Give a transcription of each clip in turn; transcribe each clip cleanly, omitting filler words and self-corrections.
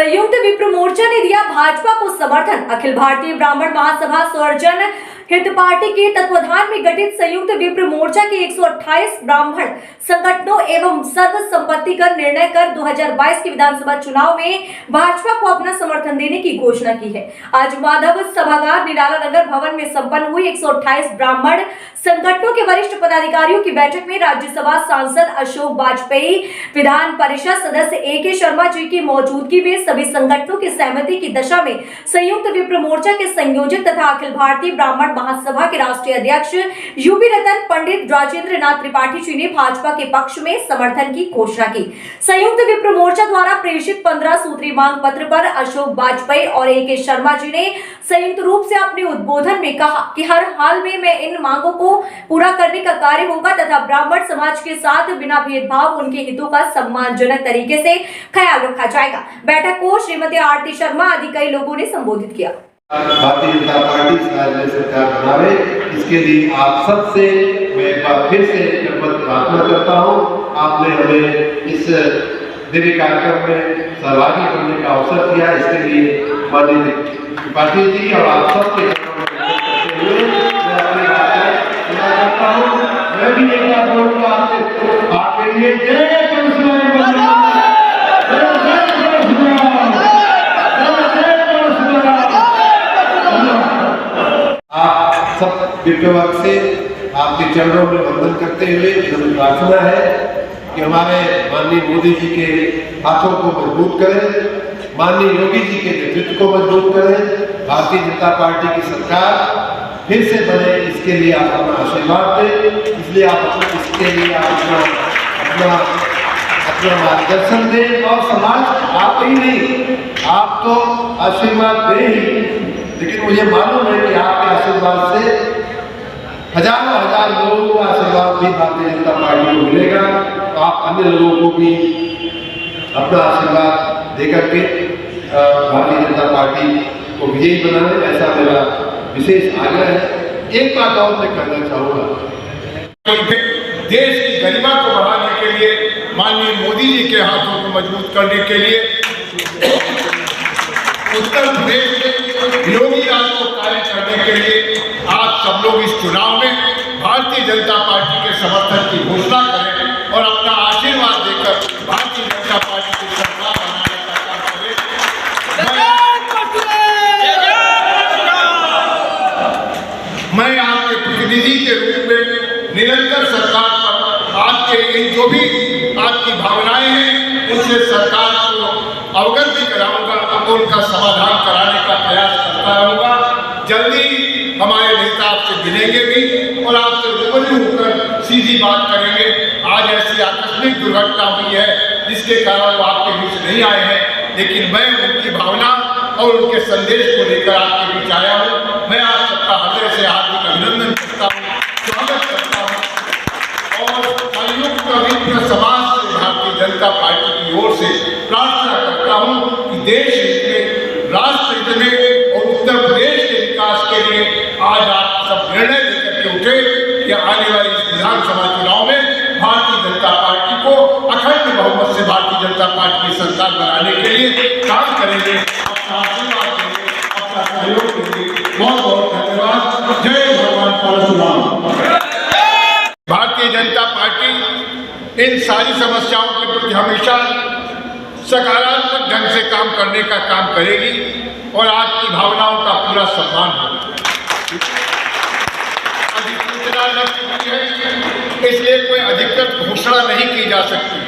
संयुक्त विप्र मोर्चा ने दिया भाजपा को समर्थन। अखिल भारतीय ब्राह्मण महासभा स्वजन हित पार्टी के तत्वाधान में गठित संयुक्त विप्र मोर्चा के 128 ब्राह्मण संगठनों एवं सर्वसम्मति का निर्णय कर 2022 के विधानसभा चुनाव में भाजपा को अपना समर्थन देने की घोषणा की है। आज माधव सभागार निराला नगर भवन में संपन्न हुई 128 ब्राह्मण संगठनों के वरिष्ठ पदाधिकारियों की बैठक में राज्यसभा सांसद अशोक वाजपेयी, विधान परिषद सदस्य ए.के. शर्मा जी की मौजूदगी में सभी संगठनों की सहमति की दशा में संयुक्त विप्र मोर्चा के संयोजक तथा अखिल भारतीय ब्राह्मण महासभा के राष्ट्रीय अध्यक्ष यूपी रतन पंडित राजेंद्र नाथ त्रिपाठी जी ने भाजपा के पक्ष में समर्थन की घोषणा की। संयुक्त विप्र मोर्चा द्वारा प्रेषित 15 सूत्री मांग पत्र पर अशोक वाजपेयी और ए.के. शर्मा जी ने संयुक्त रूप से अपने उद्बोधन में कहा कि हर हाल में मैं इन मांगों को पूरा करने का कार्य होगा तथा ब्राह्मण समाज के साथ बिना भेदभाव उनके हितों का सम्मानजनक तरीके से ख्याल रखा जाएगा। बैठक को श्रीमती आरती शर्मा आदि कई लोगों ने संबोधित किया। भारतीय जनता पार्टी राज्य सरकार बनावे, इसके लिए आप सबसे मैं एक बार फिर से प्रार्थना करता हूँ। आपने हमें इस दिव्य कार्यक्रम में सहभागी बनने का अवसर दिया, इसके लिए माननीय त्रिपाठी जी और आप सबके मैं भी एक बार बोलूंगा आपके लिए जय सब विप्लवर्ग से आपके चरणों में वंदन करते हुए प्रार्थना है कि हमारे माननीय मोदी जी के हाथों को मजबूत करें, माननीय योगी जी के नेतृत्व को मजबूत करें, भारतीय जनता पार्टी की सरकार फिर से बने, इसके लिए आप अपना आशीर्वाद दें। इसलिए आप इसके लिए अपना मार्गदर्शन दें और समाज आप ही नहीं, आप तो आशीर्वाद दें ही, लेकिन मुझे मालूम है कि आपके आशीर्वाद से हजारों हजार लोगों का आशीर्वाद भी भारतीय जनता पार्टी को मिलेगा। तो आप अन्य लोगों को भी अपना आशीर्वाद देकर के भारतीय जनता पार्टी को विजयी बनाने, ऐसा मेरा विशेष आग्रह है। एक बात और मैं कहना चाहूँगा, देश की गरिमा को बढ़ाने के लिए, माननीय मोदी जी के हाथों को मजबूत करने के लिए उत्तर प्रदेश में योगी राज को कार्य करने के लिए आज सब लोग इस चुनाव में भारतीय जनता पार्टी के समर्थन की घोषणा करें और अपना आशीर्वाद देकर भारतीय जनता पार्टी की सरकार बनाने का काम करें। मैं आपके प्रतिनिधि के रूप में निरंतर सरकार पर आपके इन जो भी आपकी भावनाएं हैं उनसे सरकार को अवगत भी कराऊंगा, उनका समाधान कराने का प्रयास करता रहूंगा। जल्दी हमारे नेता आपसे मिलेंगे भी और आपसे रूबरू होकर सीधी बात करेंगे। आज ऐसी आकस्मिक दुर्घटना हुई है जिसके कारण वो आपके बीच नहीं आए हैं, लेकिन मैं उनकी भावना और उनके संदेश को लेकर आपके बीच आया हूँ। मैं आप सबका हृदय से हार्दिक अभिनंदन करता हूँ, स्वागत करता हूँ और संयुक्त विप्र समाज से भारतीय जनता पार्टी की ओर से प्रार्थना करता हूँ कि देश हित में, राष्ट्र हित में और उत्तर प्रदेश के विकास के लिए आज आप सब निर्णय लेकर के उठे कि आने वाली विधानसभा चुनाव में भारतीय जनता पार्टी को अखंड बहुमत से भारतीय जनता पार्टी की सरकार बनाने के लिए काम करेंगे। अपना आशीर्वाद देंगे, अपना सहयोग देंगे। बहुत बहुत धन्यवाद। जय भगवान परशुराम। भारतीय जनता पार्टी इन सारी समस्याओं के प्रति हमेशा सकारात्मक ढंग से काम करने का काम करेगी और आपकी भावनाओं का पूरा सम्मान होगा। अधिसूचना न चुकी है, इसलिए कोई अधिकृत घोषणा नहीं की जा सकती,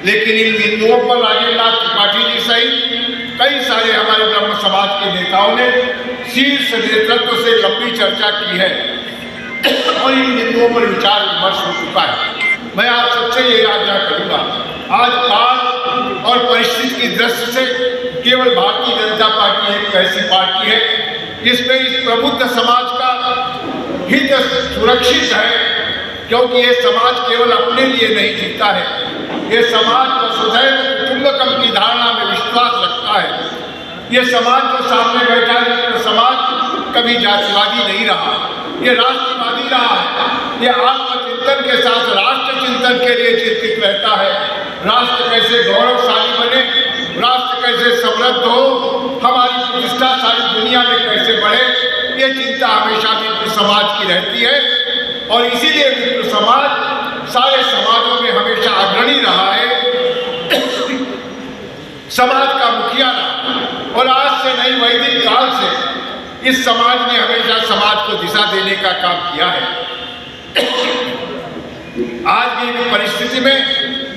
लेकिन इन बिंदुओं पर राजेंद्र नाथ त्रिपाठी जी सहित कई सारे हमारे ब्रह्म समाज के नेताओं ने शीर्ष नेतृत्व से लंबी चर्चा की है और इन बिंदुओं पर विचार विमर्श हो चुका है। मैं आप सबसे ये आग्रह करूंगा, आज काल और परिस्थिति की दृष्टि से केवल भारतीय जनता पार्टी एक ऐसी पार्टी है जिसमें इस प्रबुद्ध समाज का हित सुरक्षित है, क्योंकि ये समाज केवल अपने लिए नहीं जीता है, ये समाज वसुधैव कुटुंबकम की धारणा में विश्वास रखता है। ये समाज जो सामने बैठा है तो समाज कभी जातिवादी नहीं रहा, ये राष्ट्रवादी रहा है। ये आत्मचिंतन के साथ राष्ट्र चिंतन के लिए चिंतित रहता है। राष्ट्र कैसे गौरवशाली बने, राष्ट्र कैसे समृद्ध हो, हमारी प्रतिष्ठा सारी दुनिया में कैसे बढ़े, ये चिंता हमेशा विप्र समाज की रहती है। और इसीलिए विप्र समाज सारे समाजों में हमेशा अग्रणी रहा है, समाज का मुखिया रहा। और आज से नहीं, वैदिक काल से इस समाज ने हमेशा समाज को दिशा देने का काम किया है। आज की परिस्थिति में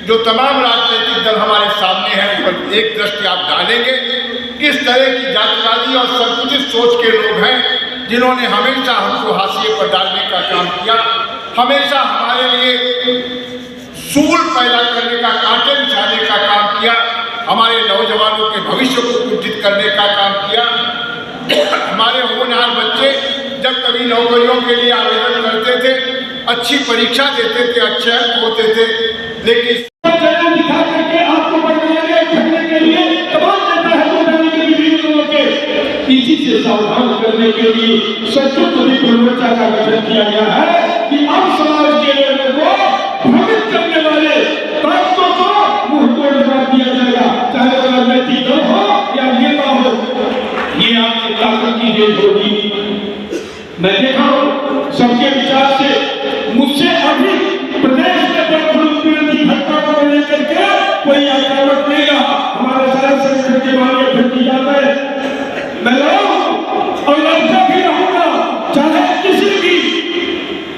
जो तमाम राजनीतिक दल हमारे सामने हैं, उन पर एक दृष्टि आप डालेंगे, किस तरह की जातिवादी और संकुचित सोच के लोग हैं जिन्होंने हमेशा हमको हाशिए पर डालने का काम किया, हमेशा हमारे लिए सूल पैदा करने का, कांटे बिछाने का काम किया, हमारे नौजवानों के भविष्य को कुंठित करने का काम किया। हमारे होनहार बच्चे जब कभी नौकरियों के लिए आवेदन करते थे, अच्छी परीक्षा देते थे, अच्छे अंक होते थे, लेकिन दिखा करके आपको बढ़ाने ठगने के लिए तमाम जनता है इसी से सावधान करने के लिए संयुक्त विप्र मोर्चा का गठन किया गया है कि अब समाज के लोगों को भ्रमित करने वाले तत्वों को मुंह तोड़ जवाब दिया जाएगा, चाहे वो राजनीतिक दल हो या नेता हो। ये आपकी ताकत की देन होगी। मैं देखा हूँ सबके विचार से मुझसे अधिक प्रदेश में की घटना को लेकर के कोई आक्रामक नहीं रहा। हमारे सारे संगठन के मामले भटकी जाते हैं। मैं और लड़का भी रहूंगा, चाहे किसी भी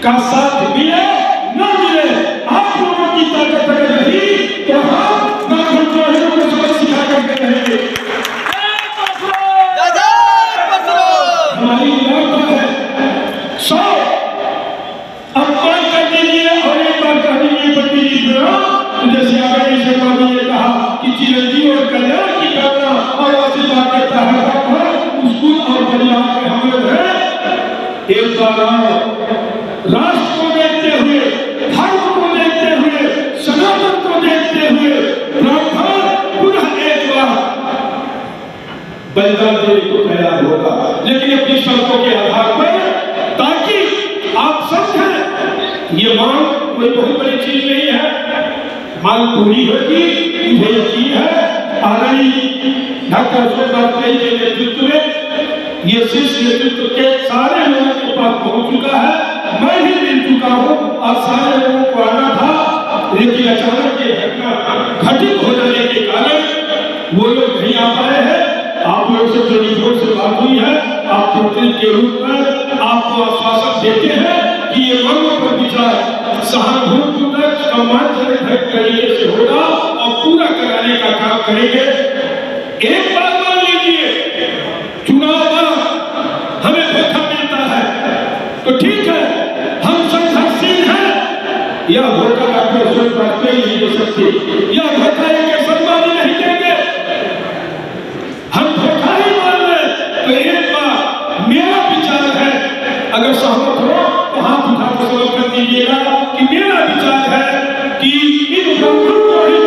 का साथ मिले न मिले। आप लोगों की ताकत अगर रही तो हम नागरिकों को सबक सिखा करके रहेंगे। हमारी इरादा है 100 अपमान करने लिए और एक बार कहने लिए बंदी तो जैसे आगे शर्मा जी ने कहा कि चिरंजीव और कल्याण की कामना और आशीर्वाद देता है स्कूल और परिवार के हम लोग हैं। एक बार राष्ट्र को देखते हुए, धर्म को देखते हुए, सनातन को देखते हुए ब्राह्मण पुनः एक बार बलिदान देने को तैयार होगा, लेकिन अपनी शर्तों के आधार पर, ताकि आप समझें ये मांग कोई बहुत बड़ी चीज नहीं है। मांग पूरी होगी, मुझे यकीन है। आदरणीय डॉक्टर अशोक वाजपेयी के नेतृत्व में ये शीर्ष नेतृत्व के सारे लोगों के पास पहुंच चुका है। मैं भी मिल चुका हूं और सारे लोगों को आना था, लेकिन अचानक ये घटना घटित हो जाने के कारण वो लोग नहीं आ पाए हैं। आप लोग से टेलीफोन से बात हुई है, आप प्रतिनिधि के रूप में आपको आश्वासन देते हैं कि ये मांगों पर विचार सहानुभूतिपूर्वक सम्मानजनक तरीके से होगा और पूरा कराने का काम करेंगे। एक बात मान लीजिए, चुनाव हमें धोखा मिलता है तो ठीक है, हम संघर्षशील हैं। यह धोखा डॉक्टर अशोक वाजपेयी नहीं दे सकते, यह धोखा एक शर्मा जी नहीं देंगे। हम धोखा ही मान लें तो एक बार मेरा विचार है, अगर सहमत हो तो हाथ उठा कर समझ कर दीजिएगा कि मेरा विचार है कि इन ब्राह्मण को ही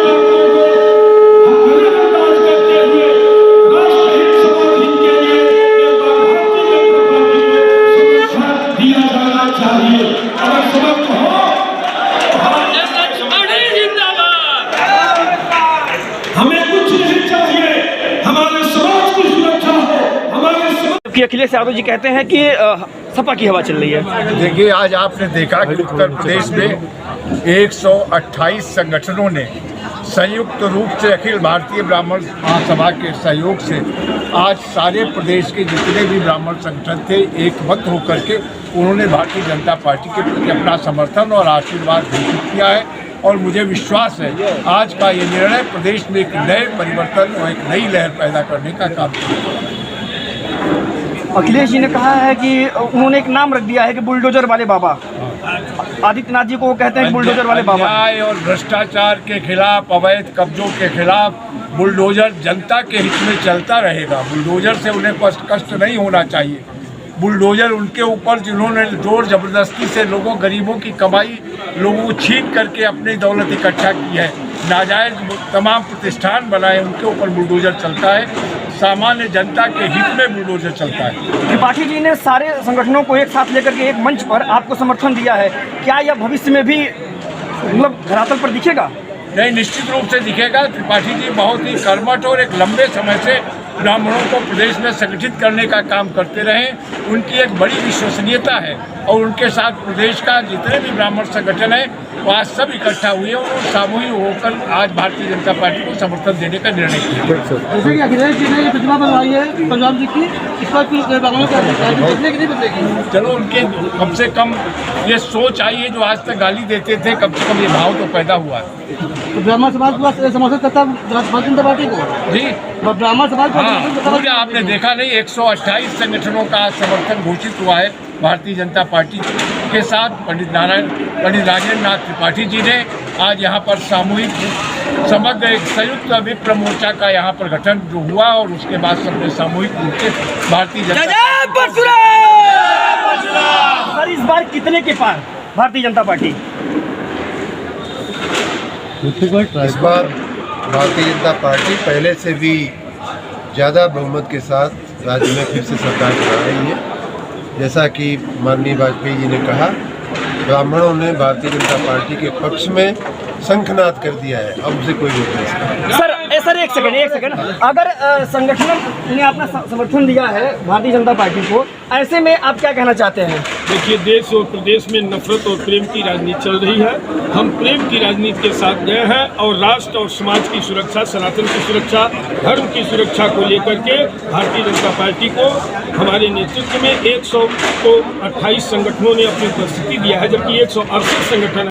अखिलेश यादव जी कहते हैं कि सपा की हवा चल रही है। देखिए, आज आपने देखा कि उत्तर प्रदेश में 128 संगठनों ने संयुक्त रूप से अखिल भारतीय ब्राह्मण महासभा के सहयोग से आज सारे प्रदेश के जितने भी ब्राह्मण संगठन थे, एकमत होकर के उन्होंने भारतीय जनता पार्टी के प्रति अपना समर्थन और आशीर्वाद घोषित किया है। और मुझे विश्वास है आज का ये निर्णय प्रदेश में एक नए परिवर्तन और एक नई लहर पैदा करने का काम किया। अखिलेश जी ने कहा है कि उन्होंने एक नाम रख दिया है कि बुलडोजर वाले बाबा। आदित्यनाथ जी को वो कहते हैं कि बुलडोजर वाले बाबा। अन्याय और भ्रष्टाचार के खिलाफ, अवैध कब्जों के खिलाफ बुलडोजर जनता के हित में चलता रहेगा। बुलडोजर से उन्हें कष्ट नहीं होना चाहिए। बुलडोजर उनके ऊपर जिन्होंने जोर जबरदस्ती से लोगों, गरीबों की कमाई लोगों को छीन करके अपनी दौलत इकट्ठा की है, नाजायज तमाम प्रतिष्ठान बनाए, उनके ऊपर बुलडोजर चलता है। सामान्य जनता के हित में बुलडोजर चलता है। त्रिपाठी जी ने सारे संगठनों को एक साथ लेकर के एक मंच पर आपको समर्थन दिया है, क्या यह भविष्य में भी मतलब धरातल पर दिखेगा? नहीं, निश्चित रूप से दिखेगा। त्रिपाठी जी बहुत ही कर्मठ और एक लंबे समय से ब्राह्मणों को प्रदेश में संगठित करने का काम करते रहे। उनकी एक बड़ी विश्वसनीयता है और उनके साथ प्रदेश का जितने भी ब्राह्मण संगठन है वो आज सब इकट्ठा हुए और सामूहिक होकर आज भारतीय जनता पार्टी को समर्थन देने का निर्णय किया। जैसे कि अखिलेश जी ने ये प्रतिमा बनवाई है पंजाब जी की, इस पर ब्राह्मणों का बदलेगी कि नहीं बदलेगी? चलो, उनके कम से कम ये सोच आई है, जो आज तक गाली देते थे, कम से कम ये भाव तो पैदा हुआ है। तो ब्राह्मण समाज पूरा समर्थन करता है भारतीय जनता पार्टी को जी, ब्राह्मण समाज पूरे आपने देखा नहीं, 128 संगठनों का संवर्धन घोषित हुआ है भारतीय जनता पार्टी के साथ। पंडित राजेंद्र नाथ त्रिपाठी जी ने आज यहाँ पर सामूहिक समग्र एक संयुक्त विप्र मोर्चा का यहाँ पर गठन जो हुआ और उसके बाद सबने सामूहिक रूप से भारतीय जनता सर इस बार कितने के पार भारतीय जनता पार्टी? इस बार भारतीय जनता पार्टी पहले से भी ज़्यादा बहुमत के साथ राज्य में फिर से सरकार चला रही है। जैसा कि माननीय वाजपेयी जी ने कहा, ब्राह्मणों ने भारतीय जनता पार्टी के पक्ष में शंखनाद कर दिया है, अब उसे कोई रोक नहीं सकता। सर एक सेकंड, अगर संगठन ने अपना समर्थन दिया है भारतीय जनता पार्टी को, ऐसे में आप क्या कहना चाहते हैं? देखिए, देश और प्रदेश में नफरत और प्रेम की राजनीति चल रही है। हम प्रेम की राजनीति के साथ गए हैं और राष्ट्र और समाज की सुरक्षा, सनातन की सुरक्षा, धर्म की सुरक्षा को लेकर के भारतीय जनता पार्टी को हमारे नेतृत्व में 128 संगठनों ने अपनी उपस्थिति दिया है, जबकि 168 संगठन